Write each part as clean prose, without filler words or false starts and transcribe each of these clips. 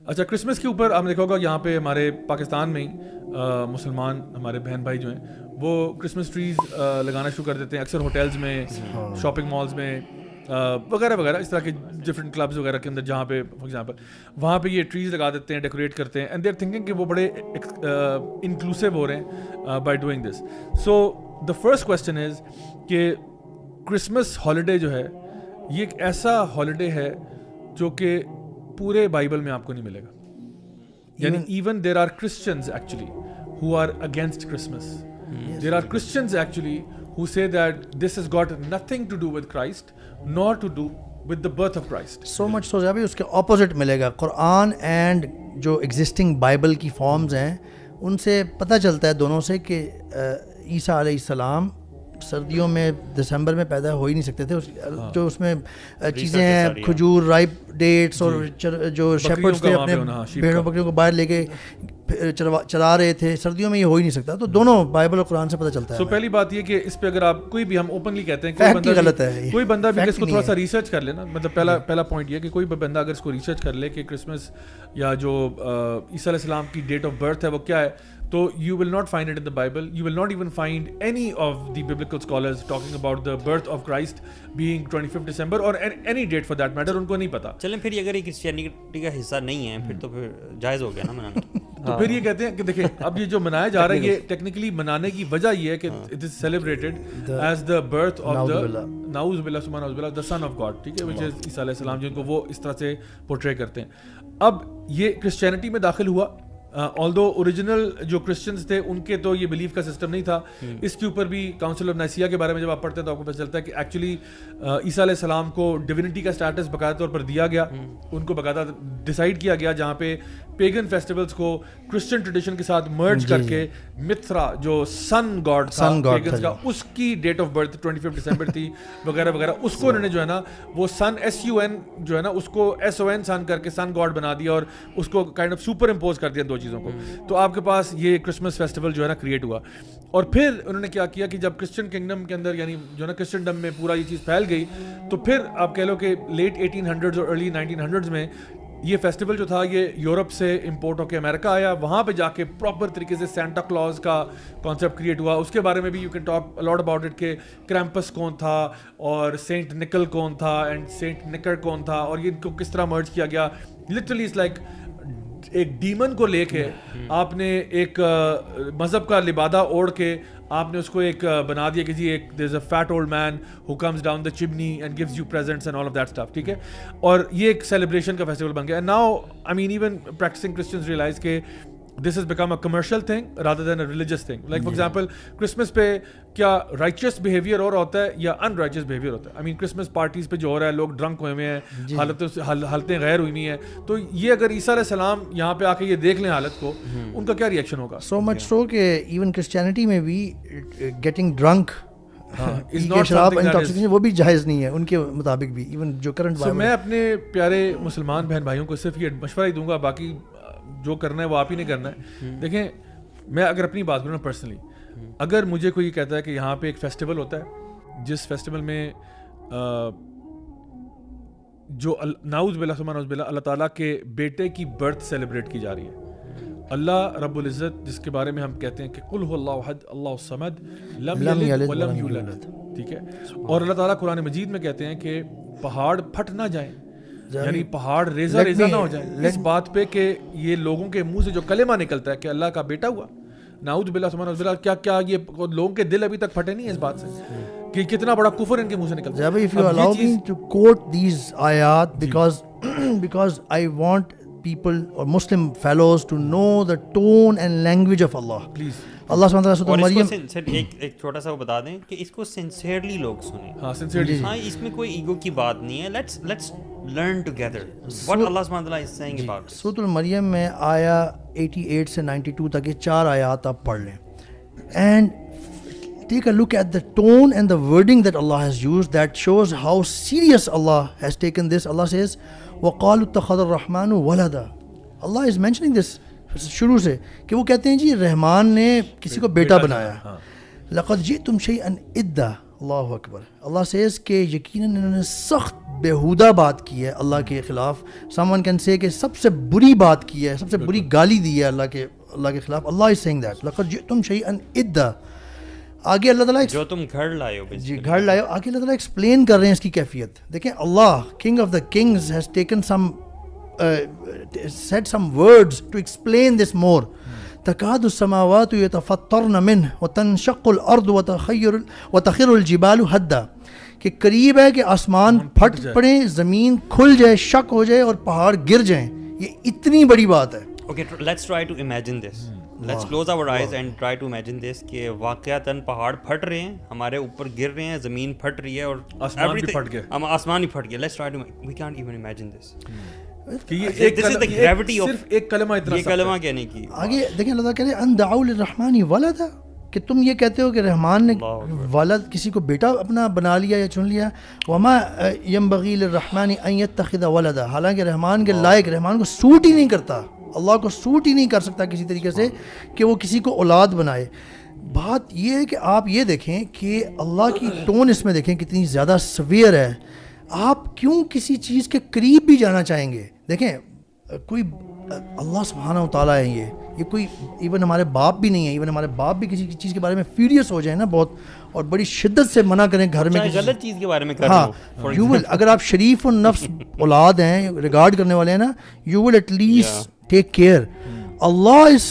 اچھا کرسمس کے اوپر آپ نے دیکھا ہوگا یہاں پہ ہمارے پاکستان میں ہی مسلمان ہمارے بہن بھائی جو ہیں وہ کرسمس ٹریز لگانا شروع کر دیتے ہیں اکثر ہوٹلز میں, شاپنگ مالز میں وغیرہ وغیرہ, اس طرح کے ڈفرینٹ کلبز وغیرہ کے اندر جہاں پہ فار ایگزامپل وہاں پہ یہ ٹریز لگا دیتے ہیں, ڈیکوریٹ کرتے ہیں, اینڈ دے آر تھنکنگ کہ وہ بڑے انکلوسیو ہو رہے ہیں by doing this. So the first question is کہ کرسمس ہالیڈے جو ہے یہ ایک ایسا ہالیڈے ہے جو کہ پورے بائبل میں آپ کو نہیں ملے گا. یعنی even they are Christians actually who are against Christmas. There are Christians actually who say that this has got nothing to do with Christ nor to do with the birth of Christ. So much so ابھی اس کے opposite ملے گا. قرآن and جو existing Bible کی forms ہیں ان سے پتہ چلتا ہے دونوں سے کہ عیسیٰ علیہ السلام سردیوں میں دسمبر میں پیدا ہو ہی نہیں سکتے تھے. جو اس میں چیزیں ہیں کھجور, رائپ ڈیٹس, اور جو شیپرڈز تھے اپنے بھیڑوں بکریوں کو باہر لے کے چلا رہے تھے, سردیوں میں یہ ہو ہی نہیں سکتا. تو دونوں بائبل اور قرآن سے پتہ چلتا ہے. سو پہلی بات یہ کہ اس پہ اگر آپ کوئی بھی, ہم اوپنلی کہتے ہیں غلط ہے, کوئی بندہ بھی اس کو تھوڑا سا ریسرچ کر لے نا, مطلب پہلا پوائنٹ یہ کہ کوئی بندہ اگر اس کو ریسرچ کر لے کہ کرسمس یا جو عیسیٰ علیہ السلام کی ڈیٹ آف برتھ ہے وہ کیا ہے, تو you will not find it in the Bible. You will not even find any of the biblical scholars talking about the birth of Christ being 25th December or any date for that matter. ان کو نہیں پتا. چلیں پھر اگر یہ Christianity کا حصہ نہیں ہے پھر تو پھر جائز ہو گیا نا منانا. تو پھر یہ کہتے ہیں کہ دیکھیں اب یہ جو منایا جا رہا ہے یہ ٹیکنیکلی منانے کی وجہ یہ ہے کہ it is celebrated as the birth of the نعوذ باللہ سبحان نعوذ باللہ the son of God, ٹھیک ہے, which is عیسیٰ علیہ السلام, جن کو وہ اس طرح سے پورٹرے کرتے ہیں. اب یہ کرسچینٹی میں داخل ہوا. آلدو اوریجنل جو کرسچنز تھے ان کے تو یہ بلیف کا سسٹم نہیں تھا. اس کے اوپر بھی کاؤنسل آف نائسیہ کے بارے میں جب آپ پڑھتے ہیں تو آپ کو پتہ چلتا ہے کہ ایکچولی عیسیٰ علیہ السلام کو ڈیوینٹی کا اسٹیٹس باقاعدہ طور پر دیا گیا, ان کو باقاعدہ ڈیسائیڈ کیا گیا, جہاں پہ پیگن فیسٹیولز کو کرسچن ٹریڈیشن کے ساتھ مرج کر کے متھرا جو سن گاڈ تھا پیگنز کا, اس کی ڈیٹ آف برتھ 25 دسمبر تھی وغیرہ وغیرہ, اس کو انہوں نے جو ہے نا وہ سن SUN جو ہے نا اس کو SON سن کر کے سن گاڈ بنا دیا اور اس کو کائنڈ آف سپر امپوز کر دیا دو چیزوں کو. تو آپ کے پاس یہ کرسمس فیسٹیول جو ہے نا کریٹ ہوا. اور پھر انہوں نے کیا کیا کہ جب کرسچن کنگڈم کے اندر یعنی جو ہے نا کرسچنڈم میں پورا یہ چیز پھیل گئی, تو پھر آپ کہہ لو کہ لیٹ 1800s اور ارلی 1900s میں یہ فیسٹیول جو تھا یہ یورپ سے امپورٹ ہو کے امریکہ آیا. وہاں پہ جا کے پراپر طریقے سے سینٹا کلوز کا کانسیپٹ کریٹ ہوا. اس کے بارے میں بھی you can talk a lot about it کہ کرامپس کون تھا اور سینٹ نکل کون تھا اینڈ سینٹ نکر کون تھا, اور یہ ان کو کس طرح مرج کیا گیا. لٹرلی اٹس لائک ایک ڈیمن کو لے کے آپ نے ایک مذہب کا لبادہ اوڑھ کے آپ نے اس کو ایک بنا دیا کہ جی ایک there is a fat old man who comes down the chimney and gives you presents and all of that stuff, ٹھیک ہے. اور یہ ایک سیلیبریشن کا فیسٹیول بن گیا. And now I mean even practising Christians realise کہ this has become a commercial thing rather than a religious thing. Like for example Christmas پہ کیا righteous behavior اور ہوتا ہے یا unrighteous behavior ہوتا ہے. I mean Christmas parties پہ جو ہو رہا ہے لوگ ڈرنک ہوئے ہوئے ہیں, حالتیں غیر ہوئی ہوئی ہیں, تو یہ اگر عیسیٰ علیہ السلام یہاں پہ آ کے یہ دیکھ لیں حالت کو, ان کا کیا ریئیکشن ہوگا. so much so کہ even Christianity میں بھی getting drunk شراب انٹاکسیکیشن وہ بھی جائز نہیں ہے ان کے مطابق بھی ایون جو کرنٹ. میں اپنے پیارے مسلمان بہن بھائیوں کو صرف یہ مشورہ ہی دوں گا, باقی جو کرنا ہے وہ آپ ہی نہیں کرنا ہے. دیکھیں میں اگر اپنی بات کروں نا پرسنلی, اگر مجھے کوئی کہتا ہے کہ یہاں پہ ایک فیسٹیول ہوتا ہے جس فیسٹیول میں جو نعوذ باللہ سبحان نعوذ باللہ اللہ تعالیٰ کے بیٹے کی برتھ سیلیبریٹ کی جا رہی ہے, اللہ رب العزت جس کے بارے میں ہم کہتے ہیں کہ قل هو اللہ احد اللہ الصمد لم یلد ولم یولد, ٹھیک ہے. اور اللہ تعالیٰ قرآن مجید میں کہتے ہیں کہ پہاڑ پھٹ نہ جائیں, یعنی پہاڑ ریزہ ریزہ نہ ہو جائیں اس بات پہ کہ یہ لوگوں کے منہ سے جو کلمہ نکلتا ہے کہ اللہ کا بیٹا ہوا, نعوذ باللہ سبحان اللہ, کیا کیا یہ لوگوں کے دل ابھی تک پھٹے نہیں اس بات سے کہ کتنا بڑا کفر ان کے منہ سے نکلتا ہے. If you allow me to quote these ayat because I want people or Muslim fellows to know the tone and language of Allah. Please. اللہ سبحانہ وتعالی سورۃ مریم ایک چھوٹا سا وہ بتا دیں کہ اس کو سنسیئرلی لوگ سنیں. ہاں سنسیئرلی, ہاں اس میں کوئی ایگو کی بات نہیں ہے. Let's learn together what Allah subhanahu wa ta'ala is saying about this. سورۃ المریم میں آیا 88 سے 92 تک یہ 4 آیات آپ پڑھ لیں and take a look at the tone and the wording that Allah has used that shows how serious Allah has taken this. Allah says وَقَالُوا اتَّخَذَ الرَّحْمَنُ وَلَدًا. Allah is mentioning this شروع سے کہ وہ کہتے ہیں جی رحمان نے کسی کو بیٹا بنایا. لقد جئتم شیئا ادا. اللہ اکبر. اللہ says کہ یقیناً انہوں نے سخت بیہودہ بات کی ہے اللہ کے خلاف. someone can say کہ سب سے بری بات کی ہے, سب سے بری گالی دی ہے اللہ کے خلاف. اللہ is saying that لقد جئتم شیئا ادا. آگے اللہ تعالیٰ جو تم گھر لائے ہو, جی گھر لائے ہو, آگے اللہ تعالیٰ ایکسپلین کر رہے ہیں اس کی کیفیت. دیکھیں اللہ king of the kings has taken some said some words to explain this more. تكاد السماوات يتفطرن منه وتنشق الارض وتخر الجبال هدا. کہ قریب ہے کہ آسمان پھٹ پڑے, زمین کھل جائے, شک ہو جائے اور پہاڑ گر جائیں. یہ اتنی بڑی بات ہے. Okay, let's try to imagine this. Let's close our eyes and try to imagine this کہ واقعتاً پہاڑ پھٹ رہے ہیں, ہمارے اوپر گر رہے ہیں, زمین پھٹ رہی ہے اور آسمان بھی پھٹ گیا. آسمان ہی پھٹ گیا. Let's try to, we can't even imagine this. کہ یہ This is the gravity of صرف ایک کلمہ اتنا یہ کلمہ کہنے کی. آگے دیکھیں اللہ تعالیٰ کہہ رہے ہیں ان دعوا للرحمن ولدا, کہ تم یہ کہتے ہو کہ رحمان نے ولد کسی کو بیٹا اپنا بنا لیا یا چن لیا. وما ينبغي للرحمن ان يتخذ ولدا, حالانکہ رحمان کے لائق, رحمان کو سوٹ ہی نہیں کرتا, اللہ کو سوٹ ہی نہیں کر سکتا کسی طریقے سے کہ وہ کسی کو اولاد بنائے. بات یہ ہے کہ آپ یہ دیکھیں کہ اللہ کی ٹون اس میں دیکھیں کتنی زیادہ سویئر ہے. آپ کیوں کسی چیز کے قریب بھی جانا چاہیں گے؟ دیکھیں کوئی اللہ سبحانہ و تعالیٰ ہے, یہ کوئی ایون ہمارے باپ بھی نہیں ہے. ایون ہمارے باپ بھی کسی چیز کے بارے میں فیوریس ہو جائیں نا بہت, اور بڑی شدت سے منع کریں گھر میں غلط چیز کے بارے میں کر ہاں یو ول, اگر آپ شریف النفس اولاد ہیں, ریگارڈ کرنے والے ہیں نا, you will at least take care. Allah is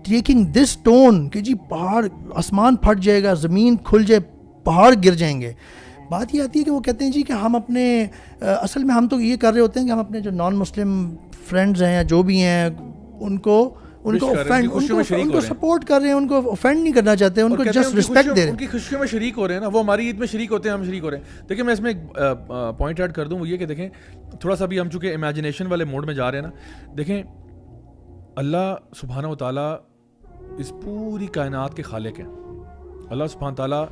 taking this tone کہ جی پہاڑ, آسمان پھٹ جائے گا, زمین کھل جائے, پہاڑ گر جائیں گے. بات یہ آتی ہے کہ وہ کہتے ہیں جی کہ ہم اپنے اصل میں ہم تو یہ کر رہے ہوتے ہیں کہ ہم اپنے جو نان مسلم فرینڈز ہیں یا جو بھی ہیں ان کو سپورٹ کر رہے ہیں, ان کو اوفینڈ نہیں کرنا چاہتے, ان کو جسٹ رسپیکٹ دے رہے ہیں, ان کی خوشیوں میں شریک ہو رہے ہیں نا. وہ ہماری عید میں شریک ہوتے ہیں, ہم شریک ہو رہے ہیں. دیکھیں میں اس میں ایک پوائنٹ ایڈ کر دوں, وہ یہ کہ دیکھیں تھوڑا سا بھی ہم چونکہ امیجنیشن والے موڈ میں جا رہے ہیں نا. دیکھیں اللہ سبحانہ و تعالیٰ اس پوری کائنات کے خالق ہیں. اللہ سبحانہ تعالیٰ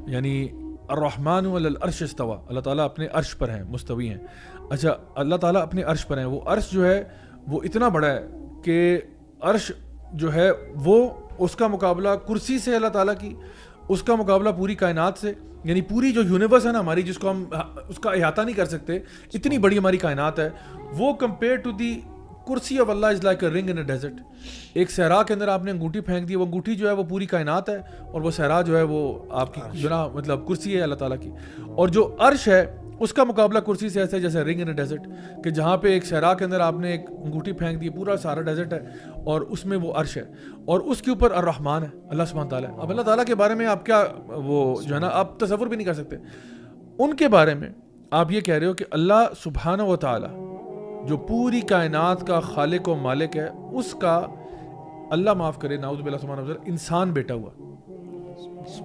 یعنی الرحمن علی العرش استوى, اللہ تعالیٰ اپنے عرش پر ہیں, مستوی ہیں. اچھا اللہ تعالیٰ اپنے عرش پر ہیں, وہ عرش جو ہے وہ اتنا بڑا ہے کہ عرش جو ہے وہ اس کا مقابلہ کرسی سے اللہ تعالیٰ کی, اس کا مقابلہ پوری کائنات سے, یعنی پوری جو یونیورس ہے نا ہماری, جس کو ہم اس کا احاطہ نہیں کر سکتے, اتنی بڑی ہماری کائنات ہے, وہ کمپیئر ٹو دی کرسی of Allah is like a رنگ ان اے ڈیزرٹ. ایک صحرا کے اندر آپ نے انگوٹھی پھینک دی, وہ انگوٹھی جو ہے وہ پوری کائنات ہے, اور وہ صحرا جو ہے وہ آپ کی جو نا مطلب کرسی ہے اللہ تعالیٰ کی. اور جو عرش ہے اس کا مقابلہ کرسی سے ایسے جیسے رنگ ان اے ڈیزرٹ, کہ جہاں پہ ایک صحرا کے اندر آپ نے ایک انگوٹھی پھینک دی, پورا سارا ڈیزرٹ ہے, اور اس میں وہ عرش ہے, اور اس کے اوپر الرحمن ہے اللہ سبحانہ تعالیٰ. اب اللہ تعالیٰ کے بارے میں آپ کیا وہ جو ہے نا آپ تصور بھی نہیں کر سکتے. ان کے بارے میں آپ یہ کہہ رہے ہو کہ اللہ سبحانہ و تعالیٰ جو پوری کائنات کا خالق و مالک ہے, اس کا اللہ معاف کرے نعوذ باللہ سبحانہ وتعالی انسان بیٹا ہوا.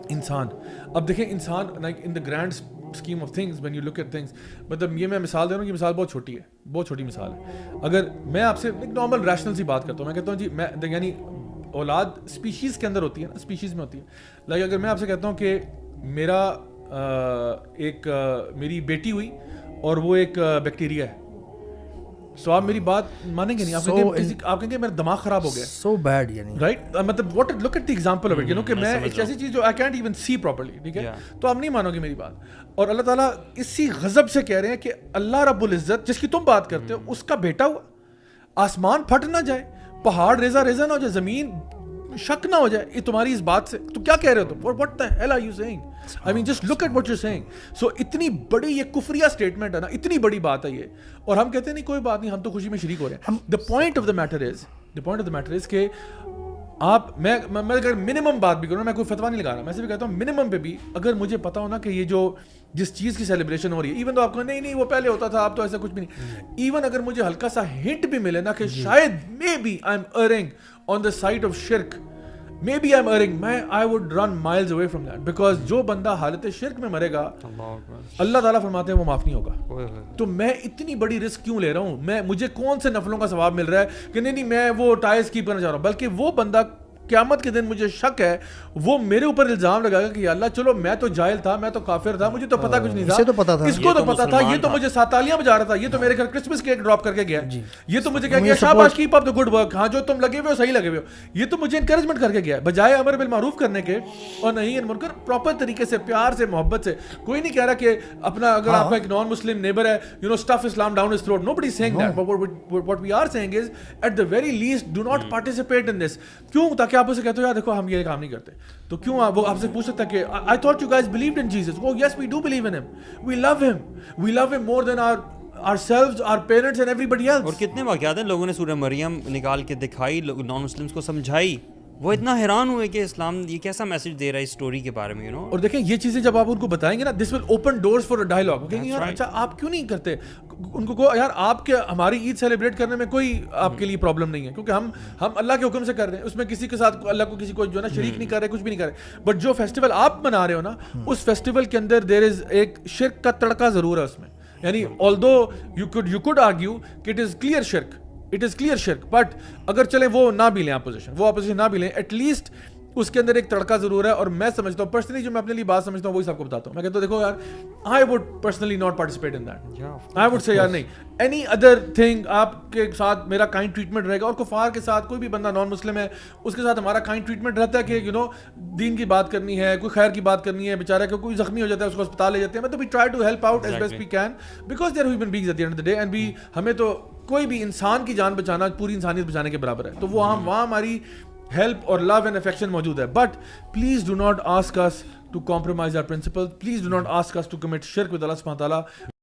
انسان, اب دیکھیں انسان like in the grand scheme of things when you look at things, مطلب یہ میں مثال دے رہا ہوں, یہ مثال بہت چھوٹی ہے, بہت چھوٹی مثال ہے. اگر میں آپ سے ایک نارمل ریشنل سی بات کرتا ہوں, میں کہتا ہوں جی میں یعنی اولاد اسپیشیز کے اندر ہوتی ہے نا, اسپیشیز میں ہوتی ہے. لائک اگر میں آپ سے کہتا ہوں کہ میرا ایک میری بیٹی ہوئی اور وہ ایک بیکٹیریا ہے, سو آپ میری بات مانیں گے نہیں, آپ کہیں گے میرا دماغ خراب ہو گیا, سو بیڈ یعنی رائٹ, مطلب what look at the example of it, you know کہ میں ایک ایسی چیز جو I can't even see properly, ٹھیک ہے, تو آپ نہیں مانو گے میری بات. اور اللہ تعالیٰ اسی غضب سے کہہ رہے ہیں کہ اللہ رب العزت جس کی تم بات کرتے ہو اس کا بیٹا ہوا, آسمان پھٹ نہ جائے, پہاڑ ریزہ ریزہ نہ ہو جائے, زمین شک نہ ہو جائے, یہ تمہاری اس بات سے تو کیا کہہ رہے ہو تم, what the hell are you saying? I mean just look at what you're saying. So اتنی بڑی یہ کفریہ اسٹیٹمنٹ ہے نا, اتنی بڑی بات ہے یہ, اور ہم کہتے ہیں نہیں کوئی بات نہیں, ہم تو خوشی میں شریک ہو رہے ہیں. The point of the matter is کہ آپ میں اگر منیمم بات بھی کروں, میں کوئی فتویٰ نہیں لگا رہا, میں سے بھی کہتا ہوں منیمم پہ بھی اگر مجھے پتا ہو نا کہ یہ جو جس چیز کی سیلیبریشن ہو رہی ہے, ایون تو آپ کو نہیں وہ پہلے ہوتا تھا, آپ تو ایسا کچھ بھی نہیں, ایون اگر مجھے ہلکا سا ہنٹ بھی ملے نا کہ شاید maybe I am erring on the side of شرک, maybe I am erring, I would run miles away from that, because جو بندہ حالت شرک میں مرے گا اللہ تعالیٰ فرماتے ہیں وہ معاف نہیں ہوگا. تو میں اتنی بڑی رسک کیوں لے رہا ہوں, مجھے کون سے نفلوں کا ثواب مل رہا ہے کہ نہیں میں وہ ٹائرز کیپ کرنا چاہ رہا ہوں, بلکہ وہ بندہ قیامت کے دن مجھے شک ہے وہ میرے اوپر الزام لگائے گا کہ یا اللہ چلو میں تو جاہل تھا, میں تو کافر تھا, مجھے تو پتہ کچھ نہیں تھا, اسے تو پتہ تھا, اس کو تو پتہ تھا, یہ تو مجھے 7 تالیاں بجا رہا تھا, یہ تو میرے گھر کرسمس کیک ڈراپ کر کے گیا, یہ تو مجھے کہہ گیا شاباش keep up the good work, ہاں جو تم لگے ہوئے ہو صحیح لگے ہوئے ہو, یہ تو مجھے انکریجمنٹ کر کے گیا, بجائے امر بالمعروف کرنے کے اور نہیں منکر پراپر طریقے سے پیار سے محبت سے. کوئی نہیں کہہ رہا کہ اپنا اگر آپ کا ایک نان مسلم نیبر ہے you know stuff Islam down his throat, nobody is seeing that, but what we are saying is at the very least do not participate in this. کیوں؟ تاکہ آپ اسے کہتے ہو یار دیکھو ہم یہ کام نہیں کرتے, تو کیوں وہ آپ سے پوچھ سکتا ہے کہ I thought you guys believed in Jesus. Oh yes we do believe in him, we love him more than ourselves, our parents and everybody else. اور کتنے واقعات ہیں لوگوں نے سورہ مریم نکال کے دکھائی, نان مسلمس کو سمجھائی, وہ اتنا حیران ہوئے کہ اسلام یہ کیسا میسج دے رہا ہے اس اسٹوری کے بارے میں, یو نو. اور دیکھیں یہ چیزیں جب آپ ان کو بتائیں گے نا, this will open doors for dialogue. وہ کہیں گے یار اچھا آپ کیوں نہیں کرتے, ان کو کہو یار آپ کے ہماری عید سیلیبریٹ کرنے میں کوئی آپ کے لیے پرابلم نہیں ہے, کیونکہ ہم اللہ کے حکم سے کر رہے ہیں, اس میں کسی کے ساتھ اللہ کو کسی کو جو ہے نا شریک نہیں کر رہے, کچھ بھی نہیں کر رہے. بٹ جو فیسٹیول آپ منا رہے ہو نا, اس فیسٹیول کے اندر دیر از ایک شرک کا تڑکا ضرور ہے اس میں, یعنی although you could argue کہ it is clear shirk, but اگر چلیں وہ نہ بھی لیں وہ اپوزیشن نہ بھی لیں, ایٹ لیسٹ اس کے اندر ایک تڑکا ضرور ہے. اور میں سمجھتا ہوں پرسنلی, جو میں اپنے لیے بات سمجھتا ہوں وہی سب کو بتاتا ہوں. میں کہتا ہوں دیکھو یار I would personally not participate in that. I would say یار نہیں, any other thing آپ کے ساتھ میرا کائنڈ ٹریٹمنٹ رہے گا, اور کفار کے ساتھ کوئی بھی بندہ نان مسلم ہے اس کے ساتھ ہمارا کائنڈ ٹریٹمنٹ رہتا ہے کہ یو نو دین کی بات کرنی ہے, کوئی خیر کی بات کرنی ہے, بیچارہ کہ کوئی زخمی ہو جاتا ہے اس کو اسپتال لے جاتے ہیں, تو we try to help out as best we can because they are human beings at the end of the day, and ہمیں تو کوئی بھی انسان کی جان بچانا پوری انسانیت بچانے کے برابر ہے, تو وہ وہاں ہماری ہیلپ اور لو اینڈ افیکشن موجود ہے. But please do not ask us to compromise our principles. Please do not ask us to commit shirk with Allah subhanahu wa ta'ala.